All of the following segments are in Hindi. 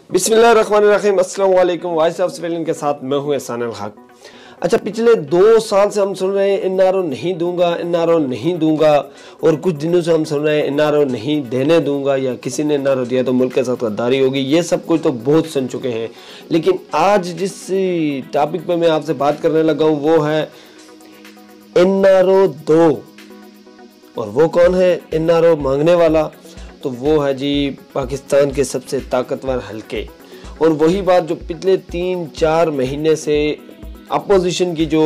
बिस्मिल्लाहिर्रहमानिर्रहीम, अस्सलाम वालेकुम। वॉइस ऑफ सिविलियन के साथ मैं हूँ एहसान अल हक। अच्छा, पिछले 2 साल से हम सुन रहे हैं एनआरओ नहीं दूंगा, एनआरओ नहीं दूंगा, और कुछ दिनों से हम सुन रहे हैं एनआरओ नहीं देने दूंगा, या किसी ने एनआरओ दिया तो मुल्क के साथ गद्दारी होगी। ये सब कुछ तो बहुत सुन चुके हैं, लेकिन आज जिस टॉपिक पे मैं आपसे बात करने लगा हूँ वो है एनआरओ दो। और वो कौन है एनआरओ मांगने वाला? तो वो है जी पाकिस्तान के सबसे ताकतवर हलके। और वही बात जो पिछले 3-4 महीने से अपोजिशन की जो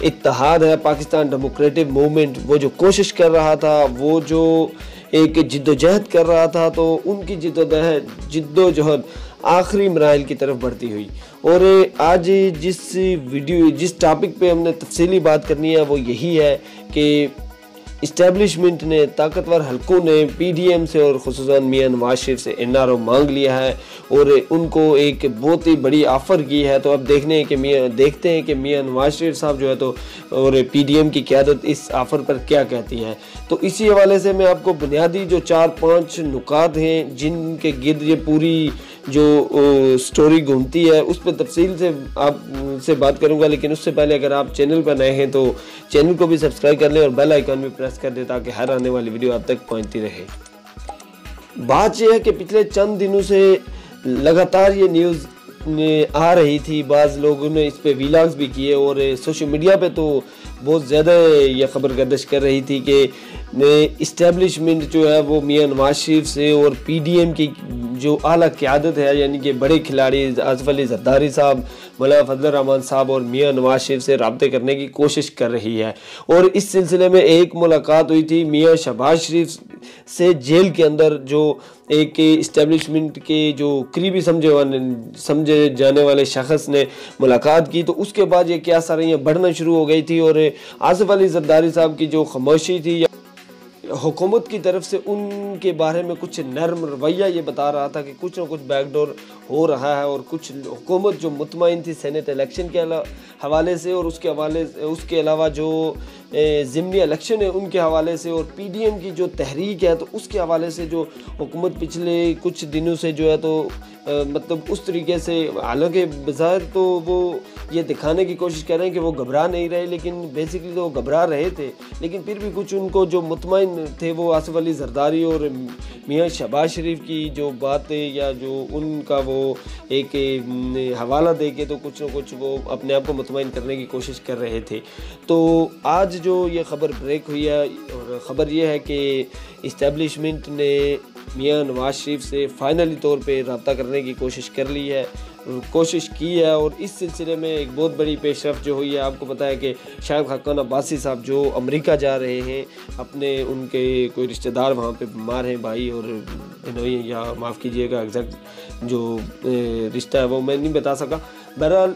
इत्तेहाद है, पाकिस्तान डेमोक्रेटिक मूवमेंट, वो जो कोशिश कर रहा था, वो जो एक जिद्दोजहद कर रहा था, तो उनकी जिद्दोजहद आखिरी मराइल की तरफ बढ़ती हुई। और आज जिस टॉपिक पे हमने तफसीली बात करनी है वो यही है कि इस्टेब्लिशमेंट ने, ताकतवर हलकों ने पीडीएम से और खुसूसन मियां नवाज शरीफ से एनआरओ मांग लिया है और उनको एक बहुत ही बड़ी ऑफ़र की है। तो अब देखते हैं कि मियां नवाज शरीफ साहब जो है तो और पीडीएम की क़यादत इस ऑफ़र पर क्या कहती है। तो इसी हवाले से मैं आपको बुनियादी जो 4-5 नुकात हैं जिनके गिर्द ये पूरी जो स्टोरी घूमती है उस पर तफसील से आपसे बात करूंगा। लेकिन उससे पहले अगर आप चैनल पर नए हैं तो चैनल को भी सब्सक्राइब कर लें और बेल आइकन भी प्रेस कर दें ताकि हर आने वाली वीडियो आप तक पहुंचती रहे। बात यह है कि पिछले चंद दिनों से लगातार ये न्यूज़ आ रही थी, बाज़ लोगों ने इस पे वीलॉग्स भी किए और सोशल मीडिया पे तो बहुत ज़्यादा ये खबर गर्दिश कर रही थी कि इस्टेब्लिशमेंट जो है वो मियां नवाज शरीफ से और पीडीएम की जो आला क़यादत है, यानी कि बड़े खिलाड़ी आसिफ अली जरदारी साहब, मौलाना फजल रहमान साहब और मियां नवाज शरीफ से रब्ते करने की कोशिश कर रही है। और इस सिलसिले में एक मुलाकात हुई थी मियां शहबाज शरीफ से जेल के अंदर, जो एक इस्टेब्लिशमेंट के जो करीबी समझे जाने वाले शख्स ने मुलाकात की। तो उसके बाद ये क्या सारियाँ बढ़ना शुरू हो गई थी और आसिफ अली जरदारी साहब की जो खामोशी थी हुकूमत की तरफ से उनके बारे में कुछ नरम रवैया ये बता रहा था कि कुछ ना कुछ बैकडोर हो रहा है। और कुछ हुकूमत जो मुतमईन थी सेनेट इलेक्शन के हवाले से और उसके अलावा जो ज़िमनी इलेक्शन है उनके हवाले से और पीडीएम की जो तहरीक है तो उसके हवाले से जो हुकूमत पिछले कुछ दिनों से जो है तो मतलब उस तरीके से, हालांकि बज़ाहिर तो वो ये दिखाने की कोशिश कर रहे हैं कि वो घबरा नहीं रहे, लेकिन बेसिकली तो वो घबरा रहे थे। लेकिन फिर भी कुछ उनको जो मुतमईन थे वो आसिफ अली जरदारी और मियां शहबाज शरीफ की जो बातें या जो उनका वो एक हवाला दे के तो कुछ न कुछ वो अपने आप को मुतमईन करने की कोशिश कर रहे थे। तो आज जो ये ख़बर ब्रेक हुई है और ख़बर ये है कि इस्टेब्लिशमेंट ने मियां नवाज शरीफ से फ़ाइनली तौर पे रब्ता करने की कोशिश की है। और इस सिलसिले में एक बहुत बड़ी पेशरफ जो हुई है, आपको पता है कि शाहिद खाकान अब्बासी साहब जो अमेरिका जा रहे हैं, अपने उनके कोई रिश्तेदार वहाँ पे बीमार हैं, भाई और बहनोई, या माफ़ कीजिएगा एग्जैक्ट जो रिश्ता है वो मैं नहीं बता सका। बहरहाल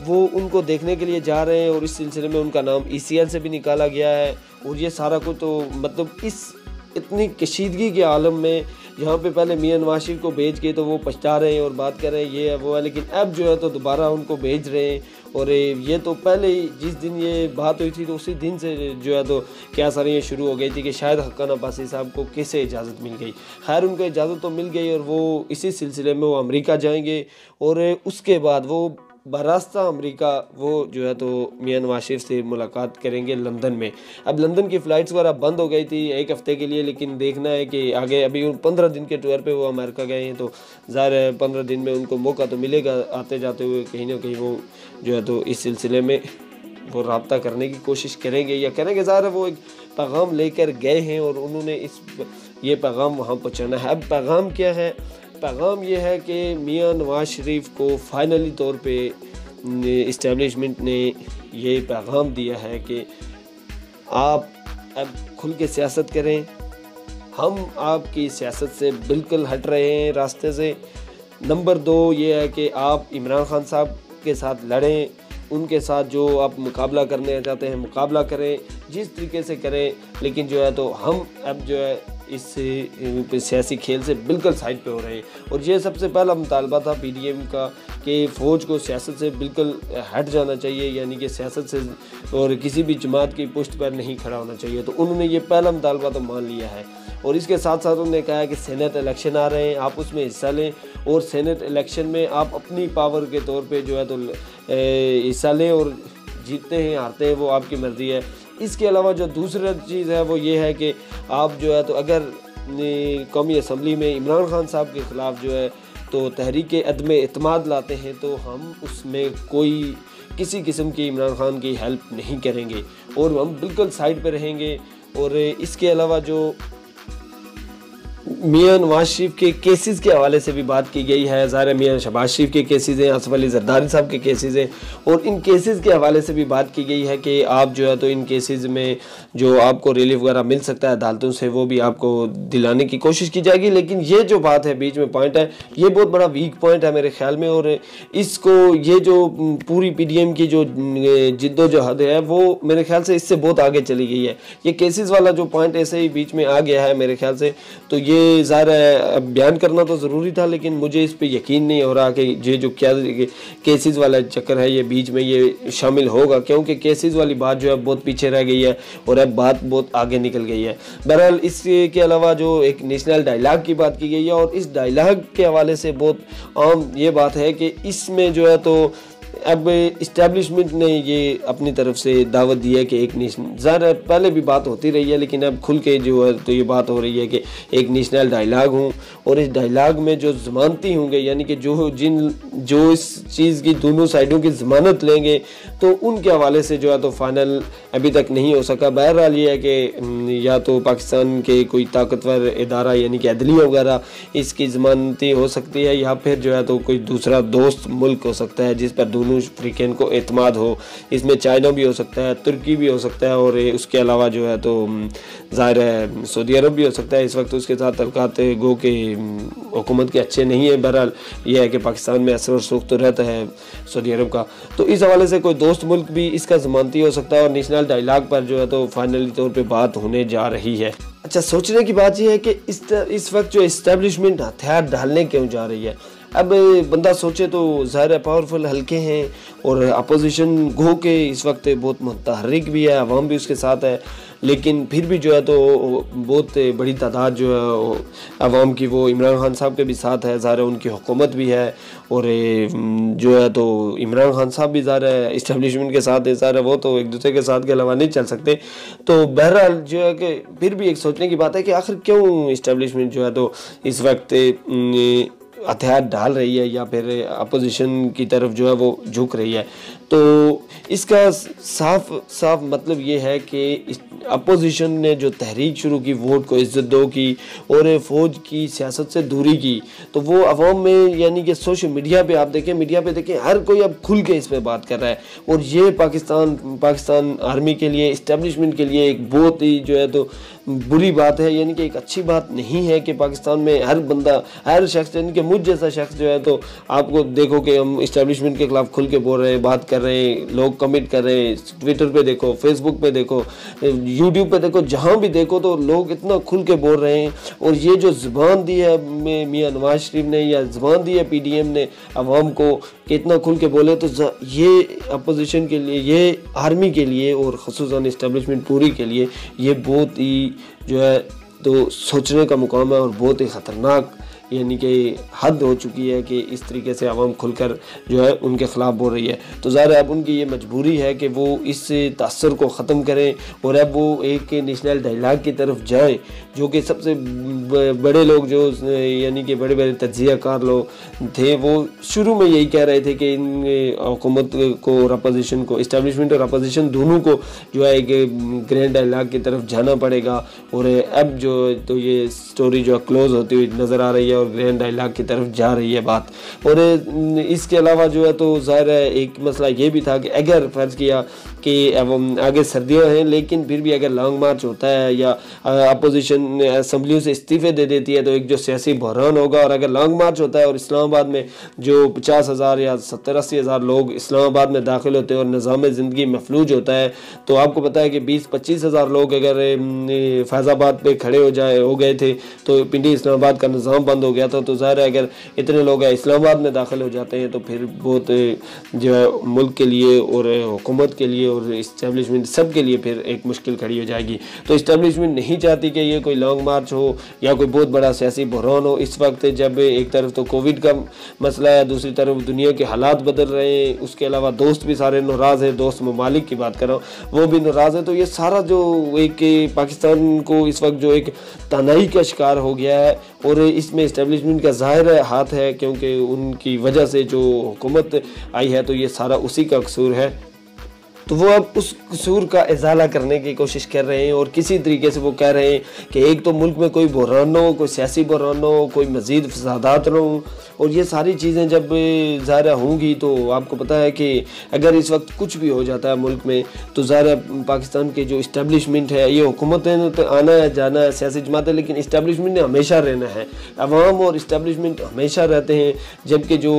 वो उनको देखने के लिए जा रहे हैं और इस सिलसिले में उनका नाम ECL से भी निकाला गया है। और ये सारा कुछ तो मतलब इस इतनी कशीदगी के आलम में जहाँ पे पहले मियां नवाज शरीफ को भेज के तो वो पछता रहे हैं और बात कर रहे हैं ये है वो है, लेकिन अब जो है तो दोबारा उनको भेज रहे हैं। और ये तो पहले ही जिस दिन ये बात हुई थी तो उसी दिन से जो है तो क्या सारी ये शुरू हो गई थी कि शायद खाकान अब्बासी साहब को कैसे इजाज़त मिल गई। खैर उनको इजाज़त तो मिल गई और वो इसी सिलसिले में वो अमेरिका जाएंगे और उसके बाद वो बरास्ता अमेरिका वो जो है तो मियां नवाज शरीफ से मुलाकात करेंगे लंदन में। अब लंदन की फ़्लाइट्स वगैरह बंद हो गई थी 1 हफ़्ते के लिए, लेकिन देखना है कि आगे अभी 15 दिन के टूर पे वो अमेरिका गए हैं तो ज़ाहिर है 15 दिन में उनको मौका तो मिलेगा आते जाते हुए कहीं ना कहीं वो जो है तो इस सिलसिले में वो रब्ता करने की कोशिश करेंगे या करेंगे। ज़ाहिर है वो एक पैगाम लेकर गए हैं और उन्होंने ये पैगाम वहाँ पहुँचाना है। अब पैगाम क्या है? पैगाम ये है कि मियां नवाज शरीफ को फ़ाइनली तौर पे इस्टेब्लिशमेंट ने ये पैगाम दिया है कि आप अब खुल के सियासत करें, हम आपकी सियासत से बिल्कुल हट रहे हैं रास्ते से। नंबर 2 ये है कि आप इमरान खान साहब के साथ लड़ें, उनके साथ जो आप मुकाबला करने चाहते हैं मुकाबला करें, जिस तरीके से करें, लेकिन जो है तो हम अब जो है इस सियासी खेल से बिल्कुल साइड पे हो रहे हैं। और ये सबसे पहला मुतालबा था PDM का कि फ़ौज को सियासत से बिल्कुल हट जाना चाहिए, यानी कि सियासत से और किसी भी जमात की पुष्ट पर नहीं खड़ा होना चाहिए। तो उन्होंने ये पहला मुतालबा तो मान लिया है। और इसके साथ साथ उन्होंने कहा कि सेनेट इलेक्शन आ रहे हैं, आप उसमें हिस्सा लें और सेनेट इलेक्शन में आप अपनी पावर के तौर पे जो है तो हिस्सा लें, और जीतते हैं हारते हैं वो आपकी मर्ज़ी है। इसके अलावा जो दूसरा चीज़ है वो ये है कि आप जो है तो अगर कौमी असम्बली में इमरान खान साहब के ख़िलाफ़ जो है तो तहरीक अदम एतमाद लाते हैं, तो हम उसमें कोई किसी किस्म की इमरान खान की हेल्प नहीं करेंगे और हम बिल्कुल साइड पे रहेंगे। और इसके अलावा जो मियां नवाज शरीफ के केसेस के हवाले से भी बात की गई है। ज़ाहिर मियां शहबाज शरीफ के केसेस हैं, आसिफ अली जरदारी साहब के केसेस हैं, और इन केसेस के हवाले से भी बात की गई है कि आप जो है तो इन केसेस में जो आपको रिलीफ वगैरह मिल सकता है अदालतों से, वो भी आपको दिलाने की कोशिश की जाएगी। लेकिन ये जो बात है बीच में पॉइंट है, ये बहुत बड़ा वीक पॉइंट है मेरे ख्याल में, और इसको ये जो पूरी PDM की जो जिद्दोजहद है वो मेरे ख्याल से इससे बहुत आगे चली गई है। ये केसेस वाला जो पॉइंट ऐसे ही बीच में आ गया है मेरे ख्याल से, तो ये ज़ाहिर बयान करना तो ज़रूरी था, लेकिन मुझे इस पे यकीन नहीं हो रहा कि ये जो क्या केसेस वाला चक्कर है ये बीच में ये शामिल होगा, क्योंकि केसेस वाली बात जो है बहुत पीछे रह गई है और अब बात बहुत आगे निकल गई है। बहरहाल इसके अलावा जो एक नेशनल डायलॉग की बात की गई है, और इस डायलॉग के हवाले से बहुत आम ये बात है कि इसमें जो है तो अब इस्टेब्लिशमेंट ने ये अपनी तरफ से दावत दी है कि एक नेशनल, ज़्यादा पहले भी बात होती रही है लेकिन अब खुल के जो है तो ये बात हो रही है कि एक नेशनल डायलॉग हो, और इस डायलॉग में जो ज़मानती होंगे, यानी कि जो इस चीज़ की दोनों साइडों की ज़मानत लेंगे, तो उनके हवाले से जो है तो फाइनल अभी तक नहीं हो सका। बहरहाल ये है कि या तो पाकिस्तान के कोई ताकतवर इदारा यानी कि अदलिया वगैरह इसकी ज़मानती हो सकती है, या फिर जो है तो कोई दूसरा दोस्त मुल्क हो सकता है जिस पर दोनों अफ्रीकन को एतमाद हो। इसमें चाइना भी हो सकता है, तुर्की भी हो सकता है, और उसके अलावा जो है तो ज़ाहिर है सऊदी अरब भी हो सकता है। इस वक्त उसके साथ तल्कात गो के हुकूमत के अच्छे नहीं है। बहरहाल यह है कि पाकिस्तान में असर और सुख तो रहता है सऊदी अरब का, तो इस हवाले से कोई दोस्त मुल्क भी इसका ज़मानती हो सकता है, और नेशनल डायलॉग पर जो है तो फाइनली तौर पर बात होने जा रही है। अच्छा, सोचने की बात यह है कि इस वक्त जो इस्टेब्लिशमेंट हथियार डालने क्यों जा रही है। अब बंदा सोचे तो ज़ाहिर पावरफुल हल्के हैं और अपोजिशन गो के इस वक्त बहुत मुतहर्रिक भी है, अवाम भी उसके साथ है, लेकिन फिर भी जो है तो बहुत बड़ी तादाद जो है अवाम की वो इमरान खान साहब के भी साथ है। ज़ाहिर उनकी हुकूमत भी है, और जो है तो इमरान खान साहब भी ज़ाहिर इस्टेब्लिशमेंट के साथ है। ज़ाहिर वो तो एक दूसरे के साथ के अलावा नहीं चल सकते। तो बहरहाल जो है कि फिर भी एक सोचने की बात है कि आखिर क्यों इस्टेब्लिशमेंट जो है तो इस वक्त हथियार डाल रही है या फिर अपोजिशन की तरफ जो है वो झुक रही है। तो इसका साफ मतलब ये है कि अपोजिशन ने जो तहरीक शुरू की, वोट को इज्जत दो की और फ़ौज की सियासत से दूरी की, तो वो अवाम में यानी कि सोशल मीडिया पे आप देखें, मीडिया पे देखें, हर कोई अब खुल के इस पर बात कर रहा है। और ये पाकिस्तान आर्मी के लिए, इस्टेब्लिशमेंट के लिए एक बहुत ही जो है तो बुरी बात है, यानी कि एक अच्छी बात नहीं है कि पाकिस्तान में हर बंदा, हर शख्स, यानी कि मुझ जैसा शख्स जो है तो आपको देखो कि हम इस्टेब्लिशमेंट के खिलाफ खुल के बोल रहे हैं, बात कर रहे हैं, लोग कमेंट कर रहे हैं, ट्विटर पे देखो, फेसबुक पे देखो, यूट्यूब पे देखो, जहाँ भी देखो तो लोग इतना खुल के बोल रहे हैं। और ये जो ज़ुबान दी है मियां नवाज शरीफ ने, या ज़ुबान दी है PDM ने अवाम को कि इतना खुल के बोले, तो ये अपोजिशन के लिए, ये आर्मी के लिए और ख़ुसूसन इस्टेब्लिशमेंट पूरी के लिए ये बहुत ही जो है तो सोचने का मुकाम है, और बहुत ही ख़तरनाक यानी कि हद हो चुकी है कि इस तरीके से आवाम खुलकर जो है उनके ख़िलाफ़ बोल रही है। तो ज़ाहिर अब उनकी ये मजबूरी है कि वो इस तासर को ख़त्म करें और अब वो एक नेशनल डायलॉग की तरफ जाएं, जो कि सबसे बड़े लोग जो यानी कि बड़े बड़े तज्ज़ियाकार लोग थे वो शुरू में यही कह रहे थे कि इन हुकूमत को और अपोजिशन को, इस्टेब्लिशमेंट और अपोजिशन दोनों को जो है एक ग्रैंड डायलॉग की तरफ जाना पड़ेगा। और अब जो तो ये स्टोरी जो क्लोज़ होती हुई नज़र आ रही है, और ग्रैंड डायलॉग की तरफ जा रही है बात। और इसके अलावा जो है तो ज़ाहिर है एक मसला ये भी था कि अगर फ़र्ज़ किया कि आगे सर्दियाँ हैं लेकिन फिर भी अगर लॉन्ग मार्च होता है या अपोजिशन असम्बलियों से इस्तीफ़े दे देती है तो एक जो सियासी बहरान होगा। और अगर लॉन्ग मार्च होता है और इस्लामाबाद में जो 50,000 या 70-80 हज़ार लोग इस्लामाबाद में दाखिल होते हैं और निज़ाम ज़िंदगी महफूज होता है, तो आपको पता है कि 20-25 हज़ार लोग अगर फैज़ाबाद पे खड़े हो गए थे तो पिंडी इस्लामाबाद का निज़ाम बंद हो गया था। तो ज़ाहिर है अगर इतने लोग इस्लामाबाद में दाखिल हो जाते हैं तो फिर बहुत जो है मुल्क के लिए और हुकूमत के लिए और इस्टेब्लिशमेंट सब के लिए फिर एक मुश्किल खड़ी हो जाएगी। तो इस्टेब्लिशमेंट नहीं चाहती कि ये कोई लॉन्ग मार्च हो या कोई बहुत बड़ा सियासी बहरान हो इस वक्त, जब एक तरफ तो कोविड का मसला है, दूसरी तरफ दुनिया के हालात बदल रहे हैं, उसके अलावा दोस्त भी सारे नाराज़ हैं, दोस्त ममालिक की बात कर रहा हूँ वो भी नाराज़ है। तो ये सारा जो एक पाकिस्तान को इस वक्त जो एक तनाई का शिकार हो गया है और इसमें इस्टेब्लिशमेंट का ज़ाहिर हाथ है क्योंकि उनकी वजह से जो हुकूमत आई है तो ये सारा उसी का कसूर है। तो वो अब उस कसूर का इजाला करने की कोशिश कर रहे हैं और किसी तरीके से वो कह रहे हैं कि एक तो मुल्क में कोई बहरान हो, कोई सियासी बहरान हो, कोई मज़ीद फसादात ना हो। और ये सारी चीज़ें जब ज़ाहिर होंगी तो आपको पता है कि अगर इस वक्त कुछ भी हो जाता है मुल्क में तो ज़ाहिर पाकिस्तान के जो इस्टेब्लिशमेंट है, ये हुकूमतें ने तो आना है जाना है, सियासी जमातें, लेकिन इस्टेब्लिशमेंट ने हमेशा रहना है। अवाम और इस्टेब्लिशमेंट हमेशा रहते हैं, जबकि जो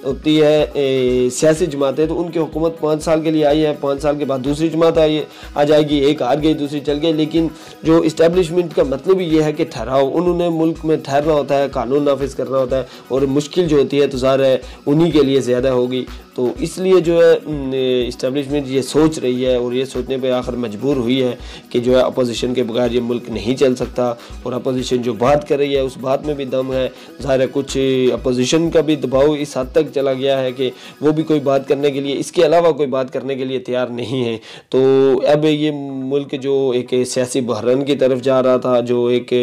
होती है सियासी जमातें तो उनकी हुकूमत 5 साल के लिए आई है, 5 साल के बाद दूसरी जमात आ जाएगी, एक हार गई दूसरी चल गई। लेकिन जो इस्टेब्लिशमेंट का मतलब ही ये है कि ठहराव, उन्होंने मुल्क में ठहरना होता है, कानून नाफिज करना होता है और मुश्किल जो होती है तो ज़ाहिर है उन्हीं के लिए ज़्यादा होगी। तो इसलिए जो है इस्टेब्लिशमेंट ये सोच रही है और ये सोचने पे आखिर मजबूर हुई है कि जो है अपोजिशन के बगैर ये मुल्क नहीं चल सकता। और अपोजिशन जो बात कर रही है उस बात में भी दम है। ज़ाहिर है कुछ अपोजिशन का भी दबाव इस हद तक चला गया है कि वो भी कोई बात करने के लिए, इसके अलावा कोई बात करने के लिए तैयार नहीं है। तो अब ये मुल्क जो एक सियासी बहरान की तरफ जा रहा था, जो एक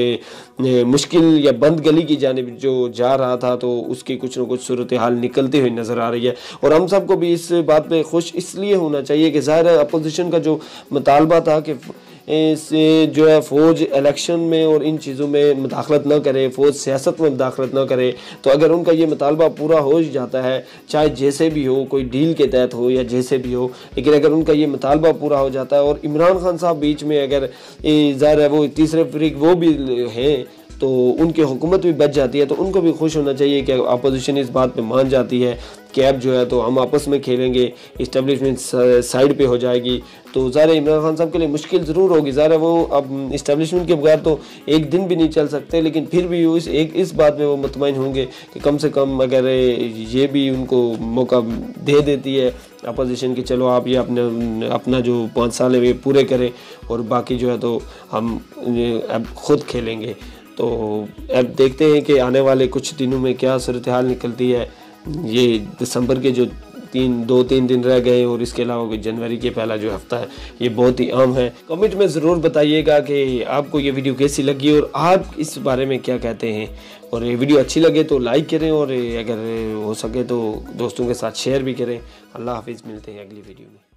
मुश्किल या बंद गली की जानिब जो जा रहा था, तो उसकी कुछ न कुछ सूरत हाल निकलती हुई नज़र आ रही है। और हम सबको भी इस बात पे खुश इसलिए होना चाहिए कि ज़ाहिर है अपोजिशन का जो मुतालबा था कि से जो है फ़ौज इलेक्शन में और इन चीज़ों में मुदाखलत न करे, फ़ौज सियासत में मुदाखलत न करे, तो अगर उनका ये मुतालबा पूरा हो जाता है, चाहे जैसे भी हो, कोई डील के तहत हो या जैसे भी हो, लेकिन अगर उनका ये मुतालबा पूरा हो जाता है और इमरान खान साहब बीच में अगर ज़ाहिर है वो तीसरे फरीक वो भी हैं तो उनकी हुकूमत भी बच जाती है, तो उनको भी खुश होना चाहिए कि अपोजिशन इस बात पे मान जाती है कि अब जो है तो हम आपस में खेलेंगे, इस्टेब्लिशमेंट साइड पे हो जाएगी। तो ज़ाहिर इमरान खान साहब के लिए मुश्किल ज़रूर होगी, ज़ाहिर वो अब इस्टेब्लिशमेंट के बगैर तो एक दिन भी नहीं चल सकते, लेकिन फिर भी इस बात में वो मुतमईन होंगे कि कम से कम अगर ये भी उनको मौका दे देती है अपोजिशन की, चलो आप ये अपना जो 5 साल है वे पूरे करें और बाकी जो है तो हम अब खुद खेलेंगे। तो अब देखते हैं कि आने वाले कुछ दिनों में क्या सूरत हाल निकलती है। ये दिसंबर के जो 2-3 दिन रह गए और इसके अलावा जनवरी के पहला जो हफ्ता है ये बहुत ही आम है। कमेंट में ज़रूर बताइएगा कि आपको ये वीडियो कैसी लगी और आप इस बारे में क्या कहते हैं। और ये वीडियो अच्छी लगे तो लाइक करें और अगर हो सके तो दोस्तों के साथ शेयर भी करें। अल्लाह हाफिज़, मिलते हैं अगली वीडियो में।